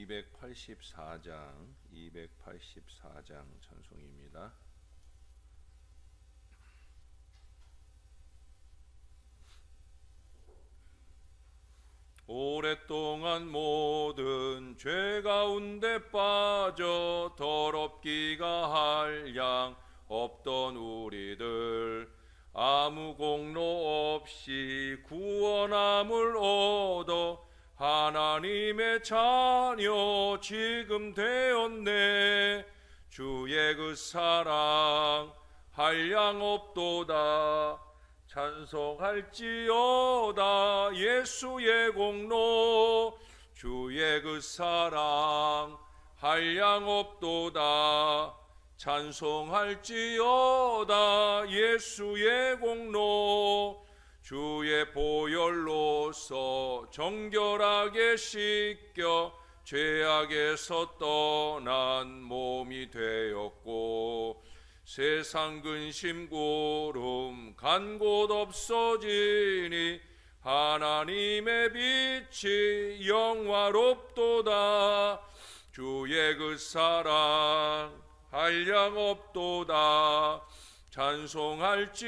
284장 찬송입니다. 오랫동안 모든 죄 가운데 빠져 더럽기가 한량 없던 우리들 아무 공로 없이 구원함을 얻어 하나님의 자녀 지금 되었네. 주의 그 사랑 한량 없도다. 찬송할지어다. 예수의 공로 주의 그 사랑 한량 없도다. 찬송할지어다. 예수의 공로 주의 보혈로서 정결하게 씻겨 죄악에서 떠난 몸이 되었고 세상 근심 고름 간 곳 없어지니 하나님의 빛이 영화롭도다. 주의 그 사랑 한량 없도다.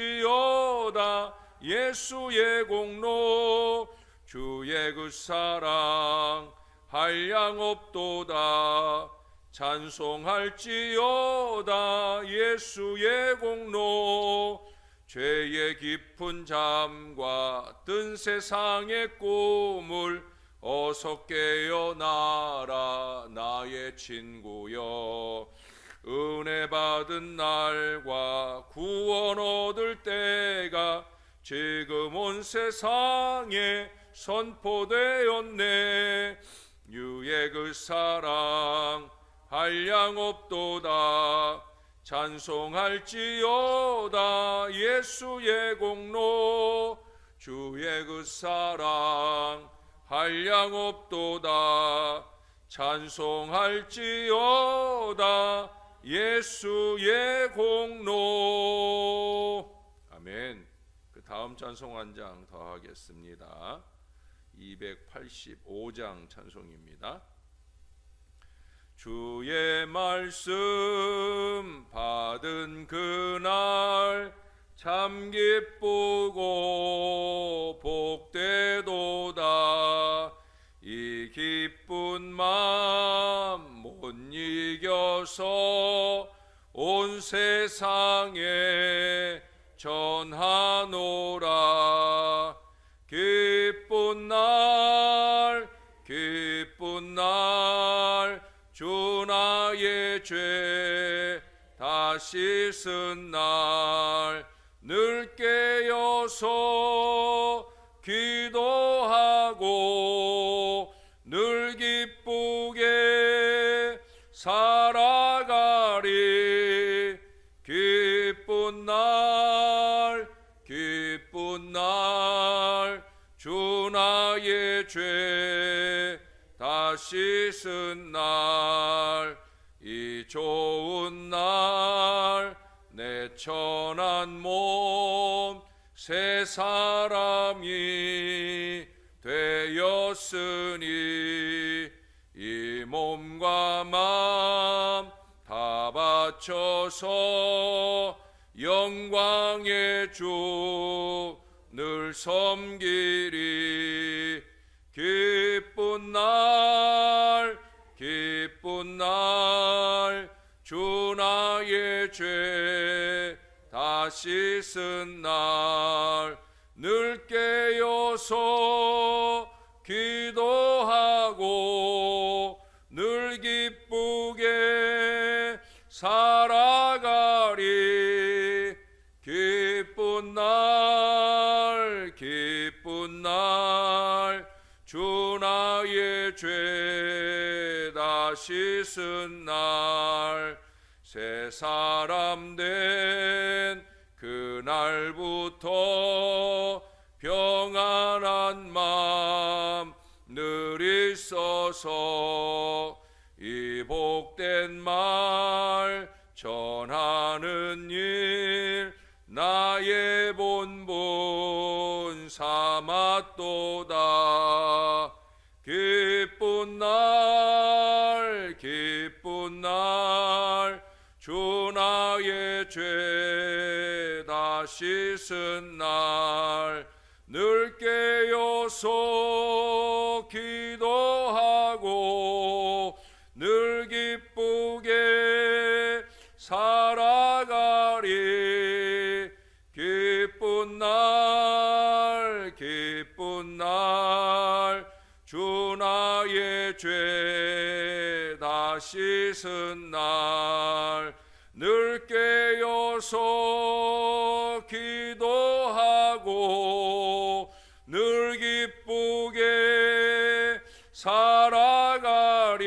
찬송할지어다. 예수의 공로 주의 그 사랑 한량 없도다. 찬송할지어다. 예수의 공로 죄의 깊은 잠과 뜬 세상의 꿈을 어서 깨어나라 나의 친구여. 은혜 받은 날과 구원 얻을 때가 지금 온 세상에 선포되었네. 주의 그 사랑 한량 없도다. 찬송할지어다. 예수의 공로 주의 그 사랑 한량 없도다. 찬송할지어다. 예수의 공로. 아멘. 그 다음 찬송 한 장 더 하겠습니다. 285장 찬송입니다. 주의 말씀 받은 그날 참 기쁘고 복되도다. 이 기쁜 마음 못 이겨서 온 세상에 전하노라. 기쁜 날 기쁜 날 주 나의 죄 다 씻은 날 늘 깨어서 기도하고 늘 기쁘게 살아가리. 기쁜 날 기쁜 날 주 나의 죄 다 씻은 날 이 좋은 날 내 천한 몸 새 사람이 되었으니 이 몸과 마음 다 바쳐서 영광의 주 늘 섬기리. 기쁜 날 기쁜 날 주 나의 죄 다 씻은 날 늘 깨어서 기도하고 늘 기쁘게 살아가리. 기쁜 날 기쁜 날 주 나의 죄 다 씻은 날 새 사람 된 그날부터 평안한 마음 늘 있어서 이 복된 말 전하는 일 나의 본분 삼았도다. 기쁜 날 죄다 씻은 날 늘 깨어서 기도하고 늘 기쁘게 살아가리. 기쁜 날 기쁜 날 주 나의 죄다 씻은 날 늘 깨어서 기도하고 늘 기쁘게 살아가리.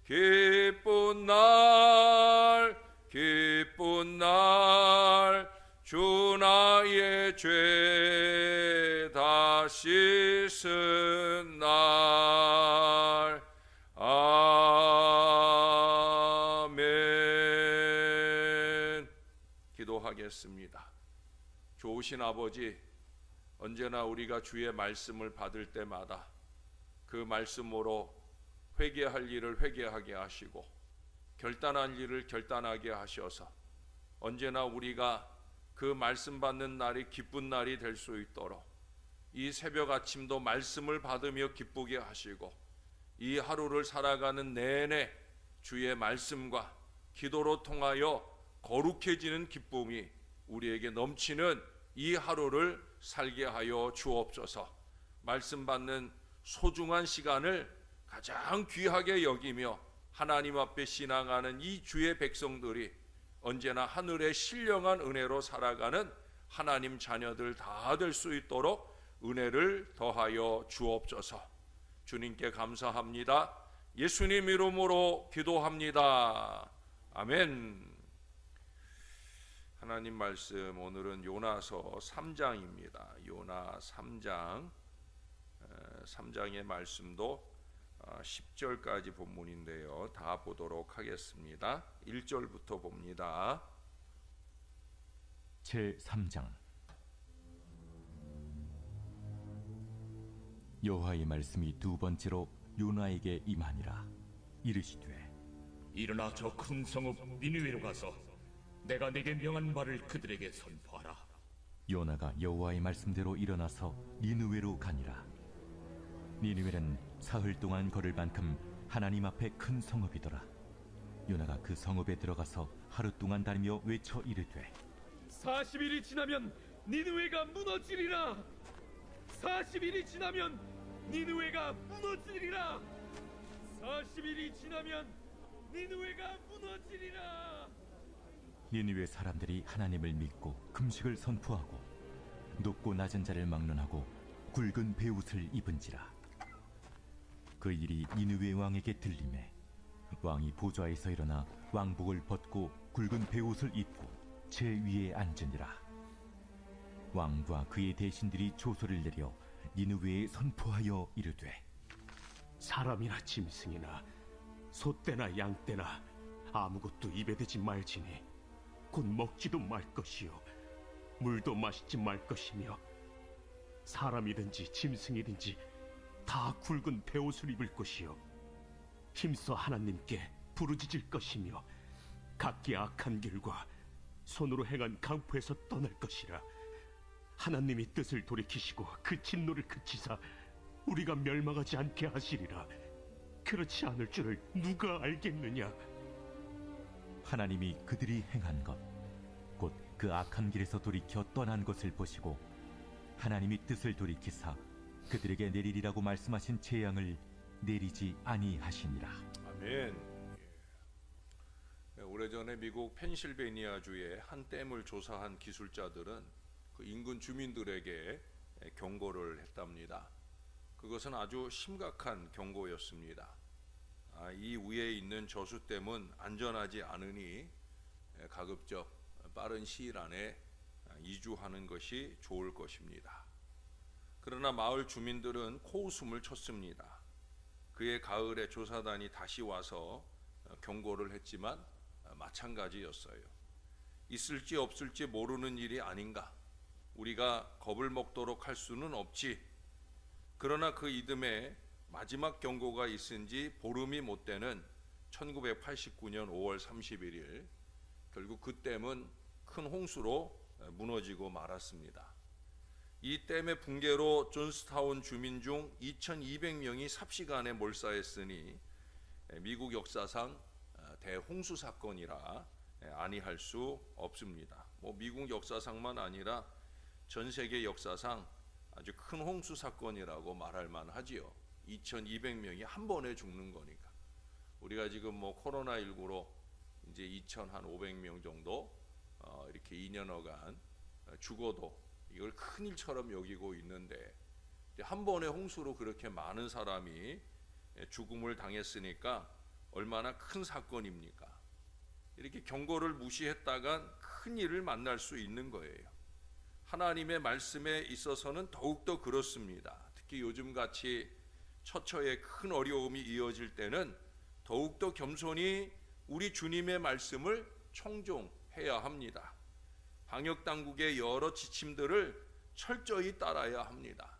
기쁜 날 기쁜 날 주 나의 죄다 씻은 날. 아멘. 기도하겠습니다. 좋으신 아버지, 언제나 우리가 주의 말씀을 받을 때마다 그 말씀으로 회개할 일을 회개하게 하시고 결단할 일을 결단하게 하셔서 언제나 우리가 그 말씀 받는 날이 기쁜 날이 될 수 있도록 이 새벽 아침도 말씀을 받으며 기쁘게 하시고 이 하루를 살아가는 내내 주의 말씀과 기도로 통하여 거룩해지는 기쁨이 우리에게 넘치는 이 하루를 살게 하여 주옵소서. 말씀 받는 소중한 시간을 가장 귀하게 여기며 하나님 앞에 신앙하는 이 주의 백성들이 언제나 하늘의 신령한 은혜로 살아가는 하나님 자녀들 다 될 수 있도록 은혜를 더하여 주옵소서. 주님께 감사합니다. 예수님 이름으로 기도합니다. 아멘. 하나님 말씀 오늘은 요나서 3장입니다. 요나 3장 3장의 말씀도 10절까지 본문인데요. 다 보도록 하겠습니다. 1절부터 봅니다. 제3장. 여호와의 말씀이 두 번째로 요나에게 임하니라. 이르시되 일어나 저 큰 성읍 니느웨로 가서 내가 네게 명한 바를 그들에게 선포하라. 요나가 여호와의 말씀대로 일어나서 니느웨로 가니라. 니느웨는 사흘 동안 걸을 만큼 하나님 앞에 큰 성읍이더라. 요나가 그 성읍에 들어가서 하루 동안 다니며 외쳐 이르되 40일이 지나면 니느웨가 무너지리라. 40일이 지나면 니느웨가 무너지리라. 40일이 지나면 니느웨가 무너지리라. 니느웨 사람들이 하나님을 믿고 금식을 선포하고 높고 낮은 자를 막론하고 굵은 베옷을 입은지라. 그 일이 니느웨 왕에게 들리매 왕이 보좌에서 일어나 왕복을 벗고 굵은 베옷을 입고 제 위에 앉으니라. 왕과 그의 대신들이 조소를 내려 니느웨에 선포하여 이르되 사람이나 짐승이나 소떼나 양떼나 아무것도 입에 대지 말지니 곧 먹지도 말 것이요 물도 마시지 말 것이며 사람이든지 짐승이든지 다 굵은 베옷을 입을 것이요 힘써 하나님께 부르짖을 것이며 각기 악한 길과 손으로 행한 강포에서 떠날 것이라. 하나님이 뜻을 돌이키시고 그 진노를 그치사 우리가 멸망하지 않게 하시리라. 그렇지 않을 줄을 누가 알겠느냐. 하나님이 그들이 행한 것 곧 그 악한 길에서 돌이켜 떠난 것을 보시고 하나님이 뜻을 돌이키사 그들에게 내리리라고 말씀하신 재앙을 내리지 아니하시니라. 아멘. 오래전에 미국 펜실베니아주의 한 댐을 조사한 기술자들은 그 인근 주민들에게 경고를 했답니다. 그것은 아주 심각한 경고였습니다. 이 위에 있는 저수댐은 안전하지 않으니 가급적 빠른 시일 안에 이주하는 것이 좋을 것입니다. 그러나 마을 주민들은 코웃음을 쳤습니다. 그해 가을에 조사단이 다시 와서 경고를 했지만 마찬가지였어요. 있을지 없을지 모르는 일이 아닌가. 우리가 겁을 먹도록 할 수는 없지. 그러나 그 이듬해 마지막 경고가 있은 지 보름이 못 되는 1989년 5월 31일 결국 그 댐은 큰 홍수로 무너지고 말았습니다. 이 댐의 붕괴로 존스타운 주민 중 2,200명이 삽시간에 몰사했으니 미국 역사상 대홍수 사건이라 아니할 수 없습니다. 미국 역사상만 아니라 전 세계 역사상 아주 큰 홍수 사건이라고 말할 만하지요. 2,200명이 한 번에 죽는 거니까. 우리가 지금 코로나19로 이제 2,500명 정도 이렇게 2년여간 죽어도 이걸 큰 일처럼 여기고 있는데, 한 번의 홍수로 그렇게 많은 사람이 죽음을 당했으니까 얼마나 큰 사건입니까? 이렇게 경고를 무시했다간 큰 일을 만날 수 있는 거예요. 하나님의 말씀에 있어서는 더욱더 그렇습니다. 특히 요즘같이 처처에 큰 어려움이 이어질 때는 더욱더 겸손히 우리 주님의 말씀을 청종해야 합니다. 방역당국의 여러 지침들을 철저히 따라야 합니다.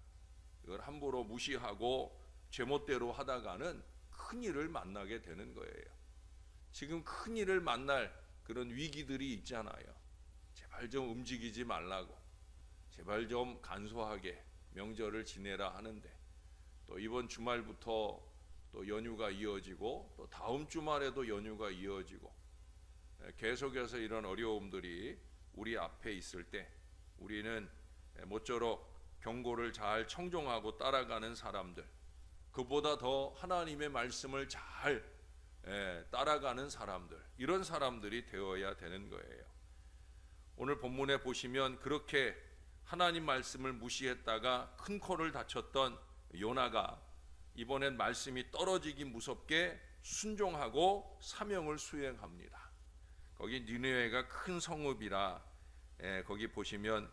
이걸 함부로 무시하고 제멋대로 하다가는 큰 일을 만나게 되는 거예요. 지금 큰 일을 만날 그런 위기들이 있잖아요. 제발 좀 움직이지 말라고, 제발 좀 간소하게 명절을 지내라 하는데, 또 이번 주말부터 또 연휴가 이어지고 또 다음 주말에도 연휴가 이어지고 계속해서 이런 어려움들이 우리 앞에 있을 때 우리는 모쪼록 경고를 잘 청종하고 따라가는 사람들, 그보다 더 하나님의 말씀을 잘 따라가는 사람들, 이런 사람들이 되어야 되는 거예요. 오늘 본문에 보시면 그렇게 하나님 말씀을 무시했다가 큰 코를 다쳤던 요나가 이번엔 말씀이 떨어지기 무섭게 순종하고 사명을 수행합니다. 거기 니느웨가 큰 성읍이라 거기 보시면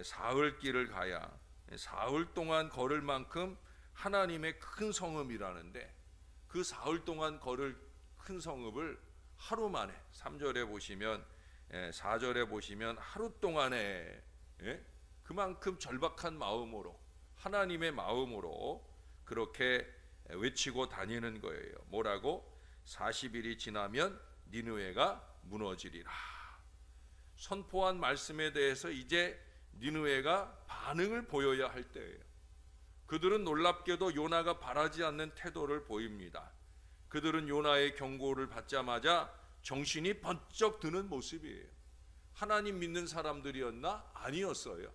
사흘 길을 가야 사흘 동안 걸을 만큼 하나님의 큰 성읍이라는데, 그 사흘 동안 걸을 큰 성읍을 하루 만에, 3절에 보시면 4절에 보시면 하루 동안에 그만큼 절박한 마음으로, 하나님의 마음으로 그렇게 외치고 다니는 거예요. 뭐라고? 40일이 지나면 니느웨가 무너지리라. 선포한 말씀에 대해서 이제 니느웨가 반응을 보여야 할 때예요. 그들은 놀랍게도 요나가 바라지 않는 태도를 보입니다. 그들은 요나의 경고를 받자마자 정신이 번쩍 드는 모습이에요. 하나님 믿는 사람들이었나? 아니었어요.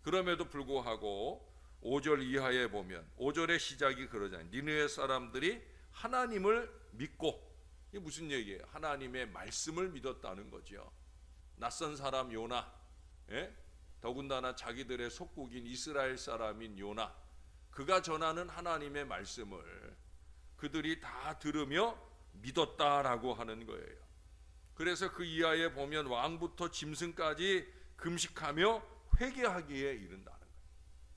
그럼에도 불구하고 5절 이하에 보면, 5절의 시작이 그러잖아요. 니느웨 사람들이 하나님을 믿고, 이게 무슨 얘기예요? 하나님의 말씀을 믿었다는 거죠. 낯선 사람 요나, 더군다나 자기들의 속국인 이스라엘 사람인 요나, 그가 전하는 하나님의 말씀을 그들이 다 들으며 믿었다라고 하는 거예요. 그래서 그 이하에 보면 왕부터 짐승까지 금식하며 회개하기에 이른다는 거예요.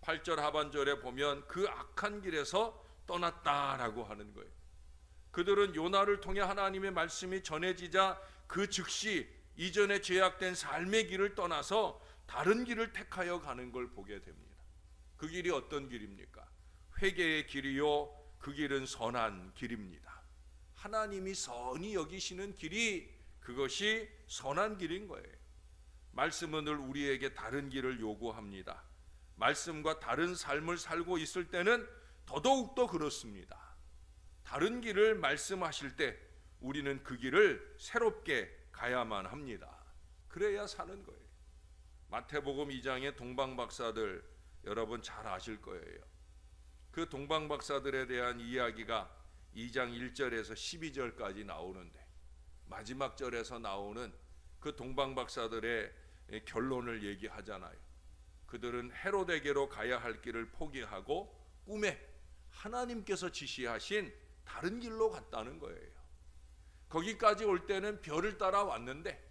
8절 하반절에 보면 그 악한 길에서 떠났다라고 하는 거예요. 그들은 요나를 통해 하나님의 말씀이 전해지자 그 즉시 이전에 죄악된 삶의 길을 떠나서 다른 길을 택하여 가는 걸 보게 됩니다. 그 길이 어떤 길입니까? 회개의 길이요, 그 길은 선한 길입니다. 하나님이 선히 여기시는 길이, 그것이 선한 길인 거예요. 말씀은 늘 우리에게 다른 길을 요구합니다. 말씀과 다른 삶을 살고 있을 때는 더더욱더 그렇습니다. 다른 길을 말씀하실 때 우리는 그 길을 새롭게 가야만 합니다. 그래야 사는 거예요. 마태복음 2장의 동방박사들 여러분 잘 아실 거예요. 그 동방박사들에 대한 이야기가 2장 1절에서 12절까지 나오는데, 마지막 절에서 나오는 그 동방박사들의 결론을 얘기하잖아요. 그들은 헤로데게로 가야 할 길을 포기하고 꿈에 하나님께서 지시하신 다른 길로 갔다는 거예요. 거기까지 올 때는 별을 따라 왔는데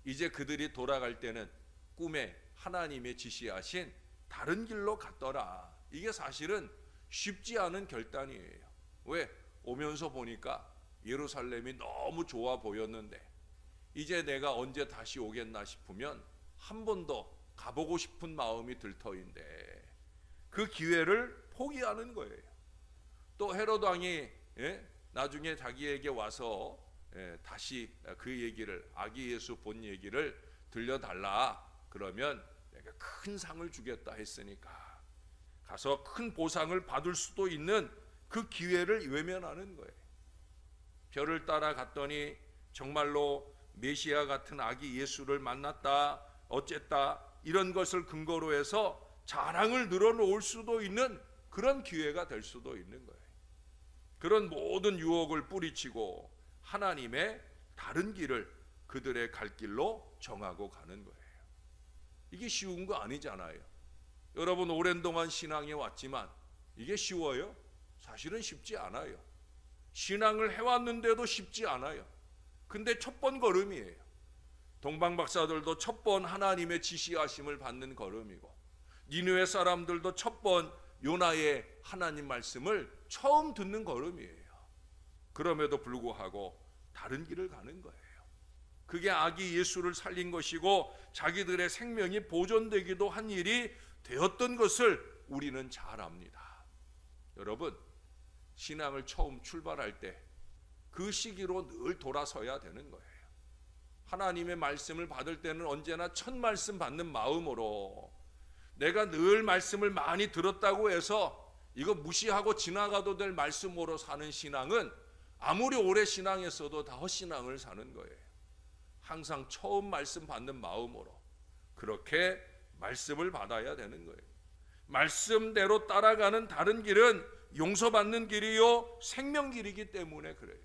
이제 그들이 돌아갈 때는 꿈에 하나님의 지시하신 다른 길로 갔더라. 이게 사실은 쉽지 않은 결단이에요. 왜? 오면서 보니까 예루살렘이 너무 좋아 보였는데 이제 내가 언제 다시 오겠나 싶으면 한 번 더 가보고 싶은 마음이 들 터인데 그 기회를 포기하는 거예요. 또 헤롯 왕이 나중에 자기에게 와서 다시 그 얘기를, 아기 예수 본 얘기를 들려달라. 그러면 내가 큰 상을 주겠다 했으니까 가서 큰 보상을 받을 수도 있는 그 기회를 외면하는 거예요. 별을 따라 갔더니 정말로 메시아 같은 아기 예수를 만났다, 어쨌다, 이런 것을 근거로 해서 자랑을 늘어놓을 수도 있는 그런 기회가 될 수도 있는 거예요. 그런 모든 유혹을 뿌리치고 하나님의 다른 길을 그들의 갈 길로 정하고 가는 거예요. 이게 쉬운 거 아니잖아요. 여러분 오랜 동안 신앙에 왔지만 이게 쉬워요? 사실은 쉽지 않아요. 신앙을 해왔는데도 쉽지 않아요. 근데 첫 번 걸음이에요. 동방 박사들도 첫 번 하나님의 지시하심을 받는 걸음이고, 니느웨 사람들도 첫 번 요나의 하나님 말씀을 처음 듣는 걸음이에요. 그럼에도 불구하고 다른 길을 가는 거예요. 그게 아기 예수를 살린 것이고 자기들의 생명이 보존되기도 한 일이 되었던 것을 우리는 잘 압니다. 여러분, 신앙을 처음 출발할 때 그 시기로 늘 돌아서야 되는 거예요. 하나님의 말씀을 받을 때는 언제나 첫 말씀 받는 마음으로, 내가 늘 말씀을 많이 들었다고 해서 이거 무시하고 지나가도 될 말씀으로 사는 신앙은 아무리 오래 신앙했어도 다 헛신앙을 사는 거예요. 항상 처음 말씀 받는 마음으로 그렇게 말씀을 받아야 되는 거예요. 말씀대로 따라가는 다른 길은 용서받는 길이요 생명길이기 때문에 그래요.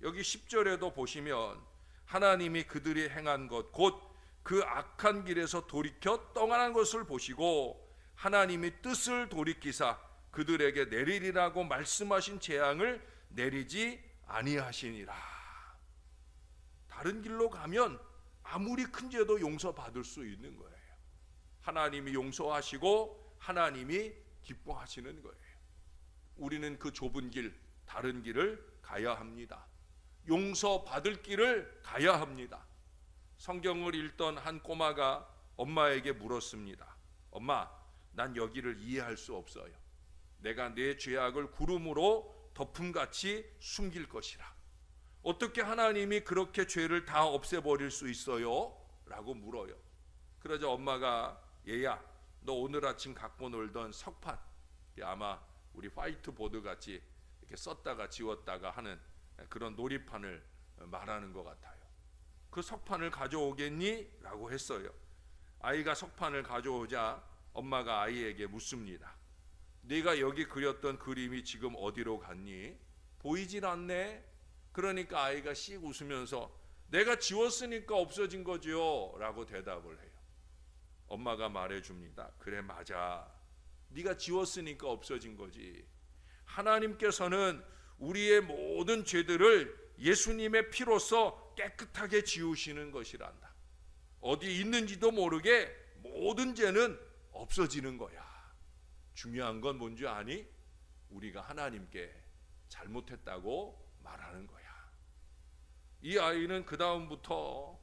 여기 10절에도 보시면 하나님이 그들이 행한 것 곧 그 악한 길에서 돌이켜 떠나는 것을 보시고 하나님이 뜻을 돌이키사 그들에게 내리리라고 말씀하신 재앙을 내리지 아니하시니라. 다른 길로 가면 아무리 큰 죄도 용서받을 수 있는 거예요. 하나님이 용서하시고 하나님이 기뻐하시는 거예요. 우리는 그 좁은 길, 다른 길을 가야 합니다. 용서받을 길을 가야 합니다. 성경을 읽던 한 꼬마가 엄마에게 물었습니다. 엄마, 난 여기를 이해할 수 없어요. 내가 내 죄악을 구름으로 덮음같이 숨길 것이라. 어떻게 하나님이 그렇게 죄를 다 없애버릴 수 있어요? 라고 물어요. 그러자 엄마가, 얘야, 너 오늘 아침 갖고 놀던 석판, 아마 우리 화이트보드 같이 이렇게 썼다가 지웠다가 하는 그런 놀이판을 말하는 것 같아요. 그 석판을 가져오겠니? 라고 했어요. 아이가 석판을 가져오자 엄마가 아이에게 묻습니다. 네가 여기 그렸던 그림이 지금 어디로 갔니? 보이질 않네? 그러니까 아이가 씩 웃으면서 내가 지웠으니까 없어진 거죠 라고 대답을 해요. 엄마가 말해줍니다. 그래, 맞아. 네가 지웠으니까 없어진 거지. 하나님께서는 우리의 모든 죄들을 예수님의 피로써 깨끗하게 지우시는 것이란다. 어디 있는지도 모르게 모든 죄는 없어지는 거야. 중요한 건 뭔지 아니? 우리가 하나님께 잘못했다고 말하는 거야. 이 아이는 그 다음부터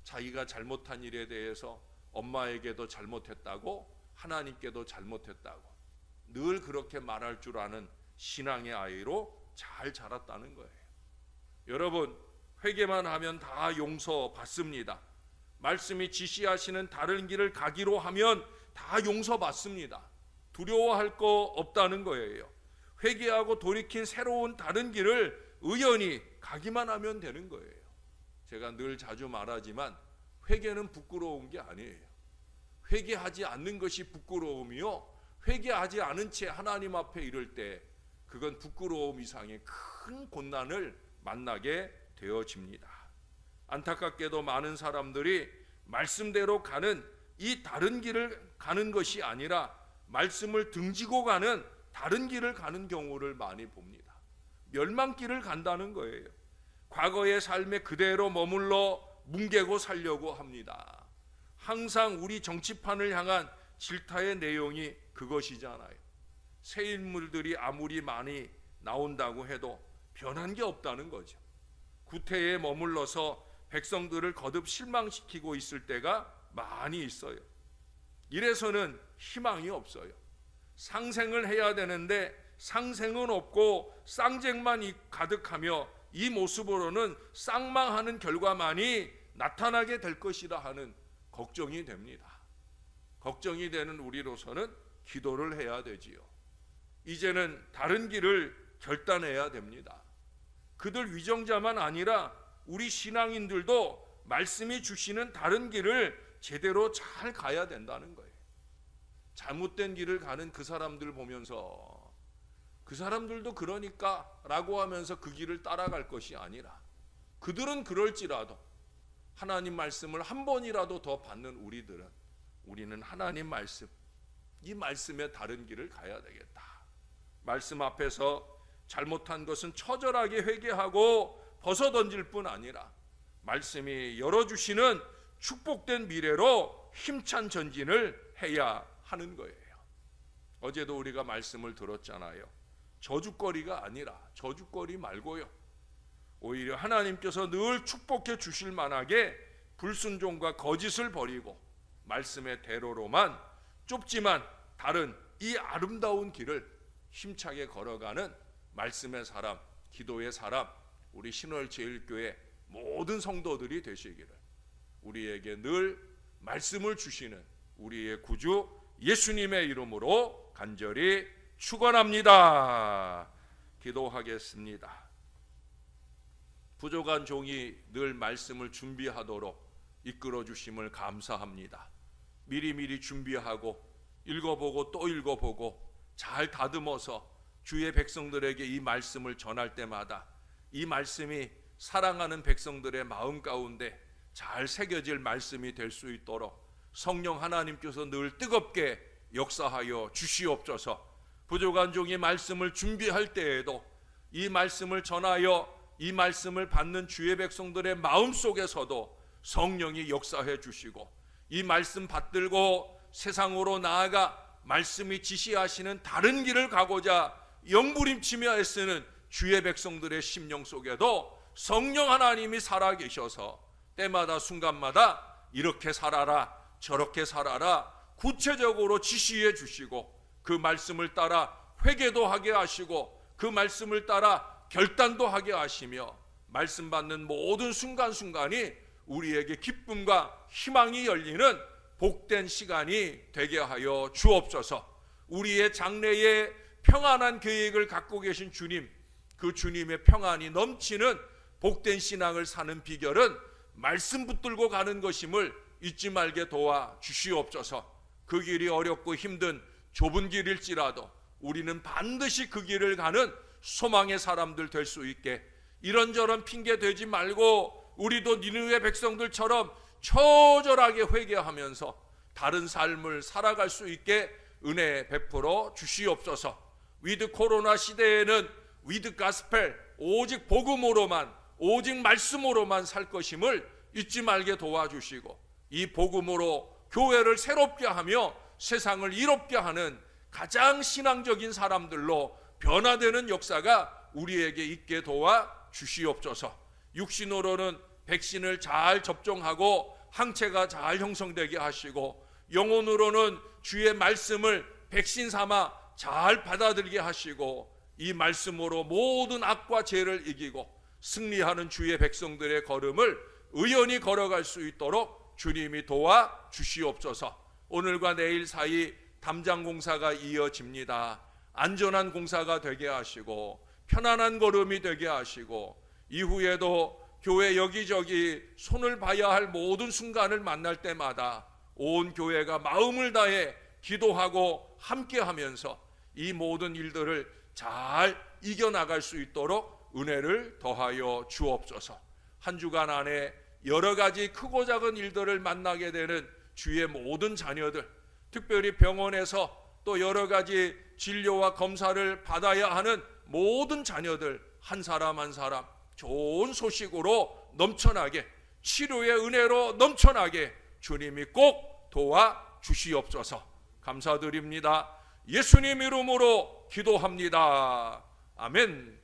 자기가 잘못한 일에 대해서 엄마에게도 잘못했다고 하나님께도 잘못했다고 늘 그렇게 말할 줄 아는 신앙의 아이로 잘 자랐다는 거예요. 여러분, 회개만 하면 다 용서받습니다. 말씀이 지시하시는 다른 길을 가기로 하면 다 용서받습니다. 두려워할 거 없다는 거예요. 회개하고 돌이킨 새로운 다른 길을 의연히 가기만 하면 되는 거예요. 제가 늘 자주 말하지만 회개는 부끄러운 게 아니에요. 회개하지 않는 것이 부끄러움이요, 회개하지 않은 채 하나님 앞에 이를 때 그건 부끄러움 이상의 큰 고난을 만나게 되어집니다. 안타깝게도 많은 사람들이 말씀대로 가는 이 다른 길을 가는 것이 아니라 말씀을 등지고 가는 다른 길을 가는 경우를 많이 봅니다. 멸망길을 간다는 거예요. 과거의 삶에 그대로 머물러 뭉개고 살려고 합니다. 항상 우리 정치판을 향한 질타의 내용이 그것이잖아요. 새 인물들이 아무리 많이 나온다고 해도 변한 게 없다는 거죠. 구태에 머물러서 백성들을 거듭 실망시키고 있을 때가 많이 있어요. 이래서는 희망이 없어요. 상생을 해야 되는데 상생은 없고 쌍쟁만 가득하며 이 모습으로는 쌍망하는 결과만이 나타나게 될 것이라 하는 걱정이 됩니다. 걱정이 되는 우리로서는 기도를 해야 되지요. 이제는 다른 길을 결단해야 됩니다. 그들 위정자만 아니라 우리 신앙인들도 말씀이 주시는 다른 길을 제대로 잘 가야 된다는 거예요. 잘못된 길을 가는 그 사람들 보면서 그 사람들도 그러니까 라고 하면서 그 길을 따라갈 것이 아니라, 그들은 그럴지라도 하나님 말씀을 한 번이라도 더 받는 우리는 하나님 말씀, 이 말씀의 다른 길을 가야 되겠다. 말씀 앞에서 잘못한 것은 처절하게 회개하고 벗어던질 뿐 아니라 말씀이 열어주시는 축복된 미래로 힘찬 전진을 해야 하는 거예요. 어제도 우리가 말씀을 들었잖아요. 저주거리가 아니라, 저주거리 말고요, 오히려 하나님께서 늘 축복해 주실 만하게 불순종과 거짓을 버리고 말씀의 대로로만, 좁지만 다른 이 아름다운 길을 힘차게 걸어가는 말씀의 사람, 기도의 사람, 우리 신월제일교회 모든 성도들이 되시기를 우리에게 늘 말씀을 주시는 우리의 구주 예수님의 이름으로 간절히 축원합니다. 기도하겠습니다. 부족한 종이 늘 말씀을 준비하도록 이끌어 주심을 감사합니다. 미리미리 준비하고 읽어보고 또 읽어보고 잘 다듬어서 주의 백성들에게 이 말씀을 전할 때마다 이 말씀이 사랑하는 백성들의 마음 가운데 잘 새겨질 말씀이 될 수 있도록 성령 하나님께서 늘 뜨겁게 역사하여 주시옵소서. 부족한 종이 말씀을 준비할 때에도 이 말씀을 전하여 이 말씀을 받는 주의 백성들의 마음속에서도 성령이 역사해 주시고, 이 말씀 받들고 세상으로 나아가 말씀이 지시하시는 다른 길을 가고자 영부림치며 애쓰는 주의 백성들의 심령 속에도 성령 하나님이 살아계셔서 때마다 순간마다 이렇게 살아라 저렇게 살아라 구체적으로 지시해 주시고, 그 말씀을 따라 회개도 하게 하시고 그 말씀을 따라 결단도 하게 하시며 말씀 받는 모든 순간순간이 우리에게 기쁨과 희망이 열리는 복된 시간이 되게 하여 주옵소서. 우리의 장래에 평안한 계획을 갖고 계신 주님, 그 주님의 평안이 넘치는 복된 신앙을 사는 비결은 말씀 붙들고 가는 것임을 잊지 말게 도와 주시옵소서. 그 길이 어렵고 힘든 좁은 길일지라도 우리는 반드시 그 길을 가는 소망의 사람들 될 수 있게, 이런저런 핑계 대지 말고 우리도 니느웨 백성들처럼 처절하게 회개하면서 다른 삶을 살아갈 수 있게 은혜 베풀어 주시옵소서. 위드 코로나 시대에는 위드 가스펠, 오직 복음으로만, 오직 말씀으로만 살 것임을 잊지 말게 도와주시고, 이 복음으로 교회를 새롭게 하며 세상을 이롭게 하는 가장 신앙적인 사람들로 변화되는 역사가 우리에게 있게 도와 주시옵소서. 육신으로는 백신을 잘 접종하고 항체가 잘 형성되게 하시고, 영혼으로는 주의 말씀을 백신 삼아 잘 받아들게 하시고, 이 말씀으로 모든 악과 죄를 이기고 승리하는 주의 백성들의 걸음을 의연히 걸어갈 수 있도록 주님이 도와 주시옵소서. 오늘과 내일 사이 담장 공사가 이어집니다. 안전한 공사가 되게 하시고 편안한 걸음이 되게 하시고, 이후에도 교회 여기저기 손을 봐야 할 모든 순간을 만날 때마다 온 교회가 마음을 다해 기도하고 함께하면서 이 모든 일들을 잘 이겨나갈 수 있도록 은혜를 더하여 주옵소서. 한 주간 안에 여러 가지 크고 작은 일들을 만나게 되는 주의 모든 자녀들, 특별히 병원에서 또 여러 가지 진료와 검사를 받아야 하는 모든 자녀들 한 사람 한 사람 좋은 소식으로 넘쳐나게, 치료의 은혜로 넘쳐나게 주님이 꼭 도와 주시옵소서. 감사드립니다. 예수님 이름으로 기도합니다. 아멘.